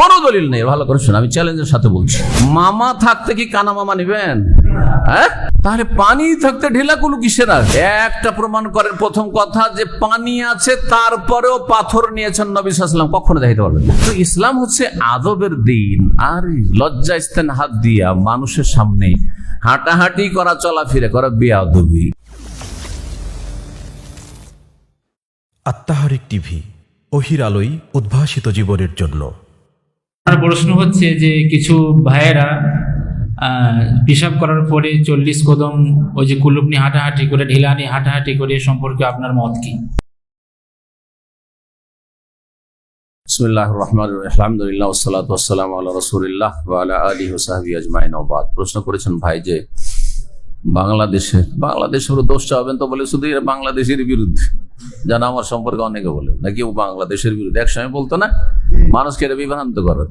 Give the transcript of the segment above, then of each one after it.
কোনো দলিল নেই। ভালো করে শুনুন, আমি চ্যালেঞ্জের সাথে বলছি, মামা থাকতে কি কানা মামা নিবেন? হ্যাঁ, তাহলে পানি থাকতে ঢিলাকুলু কিসের? একটা প্রমাণ করেন। প্রথম কথা যে পানি আছে তারপরেও পাথর নিয়েছেন নবী সাল্লাল্লাহু আলাইহি ওয়াসাল্লাম, কখনো দেখাইতে পারবেন না। তো ইসলাম হচ্ছে আদবের দিন। আর লজ্জাস্থান হাত দিয়া মানুষের সামনে হাঁটাহাঁটি করা, চলাফেরা করা বেয়াদবি। আত্মাহারিক টিভি, ওহির আলোয় উদ্ভাসিত জীবনের জন্য। আমার প্রশ্ন হচ্ছে যে কিছু ভাইয়েরা পেশাব করার পরে 40 কদম ওই যে কুলুপ নিয়ে হাঁটাহাঁটি করে, ঢিলা নিয়ে হাঁটাহাঁটি করে, সম্পর্কে আপনার মত কি? বিসমিল্লাহির রহমানির রহিম, আলহামদুলিল্লাহ ওয়াসসালাতু ওয়াসসালামু আলা রাসূলিল্লাহ ওয়া আলা আলিহি ওয়া সাহবিহি আজমাইন। ওয়া বাদ। প্রশ্ন করেছেন ভাই যে বাংলাদেশের দোষটা হবেন তো বলে শুধু বাংলাদেশের বিরুদ্ধে, জানা আমার সম্পর্কে অনেকে বলে নাকি ও বাংলাদেশের বিরুদ্ধে। একসময় বলতো না, মানুষকে এটা বিভ্রান্ত করে।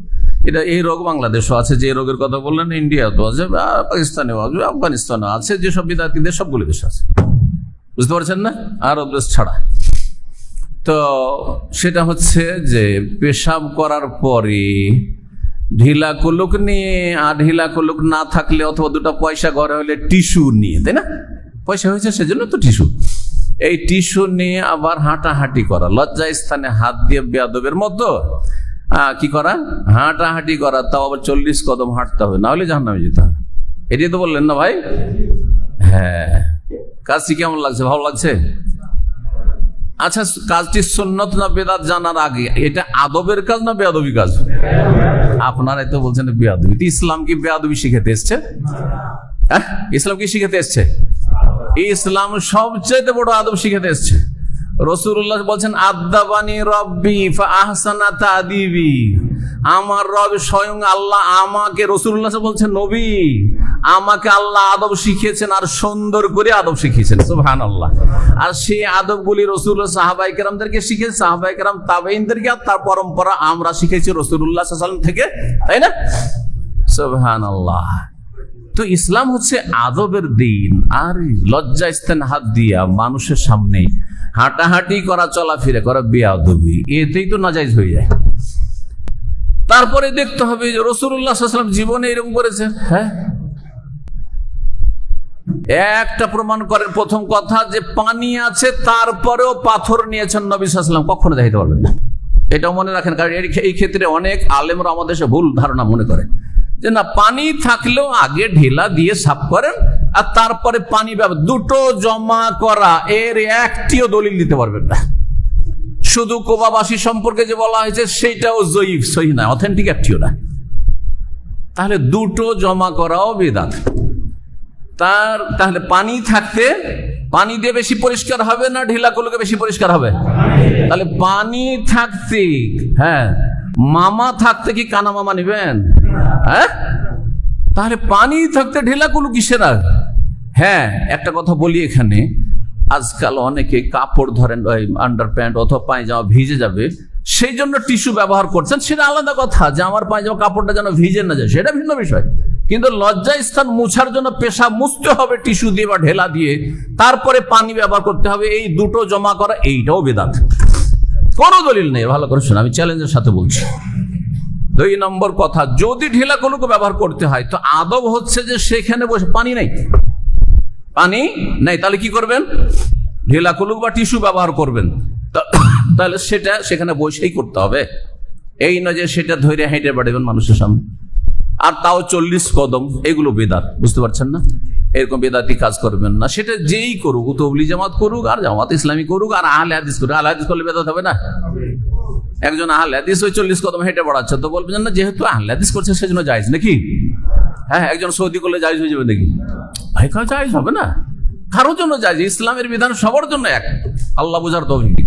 এটা এই রোগ বাংলাদেশও আছে, যে রোগের কথা বললেন ইন্ডিয়াতেও আছে, পাকিস্তানেও আছে, আফগানিস্তানেও আছে, যেসব বিদাতিদের সবগুলো দেশ আছে, বুঝতে পারছেন না, আরব দেশ ছাড়া। তো সেটা হচ্ছে যে পেশাব করার পরে ঢিলা কুলুক নিয়ে, আর ঢিলা কুলুক না থাকলে অথবা দুটো পয়সা ঘরে হলে টিস্যু নিয়ে, তাই না, পয়সা হয়েছে সেজন্য তো টিস্যু, এই টিস্যু নিয়ে আবার হাঁটাহাঁটি করা, লজ্জা স্থানে হাত দিয়ে বেয়াদবের মতো কি করা, হাঁটাহাঁটি করা, তাও আবার 40 কদম হাঁটতে হবে, না হলে জাহান্নামে যেতে হবে। এটাই তো বললেন না ভাই? হ্যাঁ, কাজটি কেমন লাগছে? ভালো লাগছে? আচ্ছা, কাজটি সুন্নত না বেদাত জানার আগে এটা আদবের কাজ না বেয়াদবি কাজ? আপনারাই তো বলছেন বেয়াদবি। ইসলাম কি বেয়াদবি শিখাতে এসছে? হ্যাঁ, ইসলাম কি শিখাতে এসছে? ইসলাম সবচেয়ে বড় আদব শিখাতে এসছে। রাসূলুল্লাহ বলছেন, আদাবানি রব্বি ফা আহসানা তাদিবি, আমার রব স্বয়ং আল্লাহ আমাকে, রাসূলুল্লাহ বলছেন নবী, আমাকে আল্লাহ আদব শিখিয়েছেন আর সুন্দর করে আদব শিখিয়েছেন। সুবহানাল্লাহ। আর সেই আদবগুলি রাসূলুল্লাহ সাহাবায়ে কেরামদেরকে শিখিয়েছেন, সাহাবায়ে কেরাম তাবেঈনদেরকে, আর তার পরম্পরা আমরা শিখেছি রাসূলুল্লাহ সাল্লাল্লাহু আলাইহি ওয়াসাল্লাম থেকে, তাই না? সুবহানাল্লাহ। তো ইসলাম হচ্ছে আদবের দিন। আর লজ্জা স্থান হাত দিয়া মানুষের সামনে হাঁটাহাঁটি করা, চলাফেরা করা বেয়াদবি, এতেই তো নাজায়েজ হয়ে যায়। তারপরে দেখতে হবে যে রাসূলুল্লাহ সাল্লাল্লাহু আলাইহি ওয়াসাল্লাম জীবনে এরকম করেছেন। হ্যাঁ, একটা প্রমাণ করেন। প্রথম কথা যে পানি আছে তারপরেও পাথর নিয়েছেন নবী সাল্লাল্লাহু আলাইহি ওয়াসাল্লাম, কখনো দেখাইতে পারবেন না। এটাও মনে রাখেন, কারণ এই ক্ষেত্রে অনেক আলেমরা আমাদের দেশে ভুল ধারণা মনে করে যে না, পানি থাকলেও আগে ঢেলা দিয়ে সাফ করেন আর তারপরে পানি ব্যবহার, দুটো জমা করা, এর একটিও দলিল দিতে পারবেন না। শুধু কোবাবাসী সম্পর্কে যে বলা হয়েছে সেটাও জয়ীফ, সহিহ না, অথেন্টিক একটিও না। তাহলে দুটো জমা করাও বিদআত। তাহলে পানি থাকতে পানি দিয়ে বেশি পরিষ্কার হবে না ঢিলাগুলোকে বেশি পরিষ্কার হবে? তাহলে পানি থাকতে, হ্যাঁ, মামা থাকতে কি কানা মামা নিবেন? হ্যাঁ, তাহলে পানি থাকতে ঢিলাকুলু কিসের? হ্যাঁ, একটা কথা বলি এখানে, আজকাল অনেকে কাপড় ধরেন, ওই আন্ডার প্যান্ট অথবা পায়জামা ভিজে যাবে সেই জন্য টিস্যু ব্যবহার করছেন, সেটা আলাদা কথা। যে আমার পায়জামা কাপড়টা যেন ভিজে না যায় সেটা ভিন্ন বিষয়। কিন্তু লজ্জা স্থান মুছার জন্য পেশাব মুছতে হবে টিস্যু দিয়ে বা ঢেলা দিয়ে, তারপরে পানি ব্যবহার করতে হবে, এই দুটো জমা করা, এইটাও বেদাত। কোনো দলিল নেই। ভালো করে শুনুন, আমি চ্যালেঞ্জের সাথে বলছি। 2 নম্বর কথা, যদি ঢিলাগুলোকে ব্যবহার করতে হয় তো আদব হচ্ছে যে সেখানে বসে পানি নেই, তাহলে কি করবেন? ঢিলাকুলুক বা টিস্যু ব্যবহার করবেন। তাহলে সেটা সেখানে বসেই করতে হবে, এই নয় যে সেটা ধরে হেঁটে বেড়াবেন মানুষের সামনে, আর তাও 40 কদম। এগুলো বেদাত, বুঝতে পারছেন না? এরকম বেদাতি কাজ করবেন না। সেটা যেই করুক, তবলিগ জামাত করুক আর জামাত ইসলামী করুক আর আহলে হাদিস করুক, আহলে হাদিস করলে বেদাত হবে না? একজন আহলে হাদিস ওই 40 কদম হেঁটে বেড়াচ্ছে, তো বলবেন না যেহেতু আহলে হাদিস করছে সেজন্য জায়েজ নাকি? হ্যাঁ, একজন সৌদি করলে জায়েজ হয়ে যাবে নাকি? ভাই, জায়েজ হবে না, কারোর জন্য জায়েজ। ইসলামের বিধান সবার জন্য এক, আল্লাহ বুঝার তৌফিক।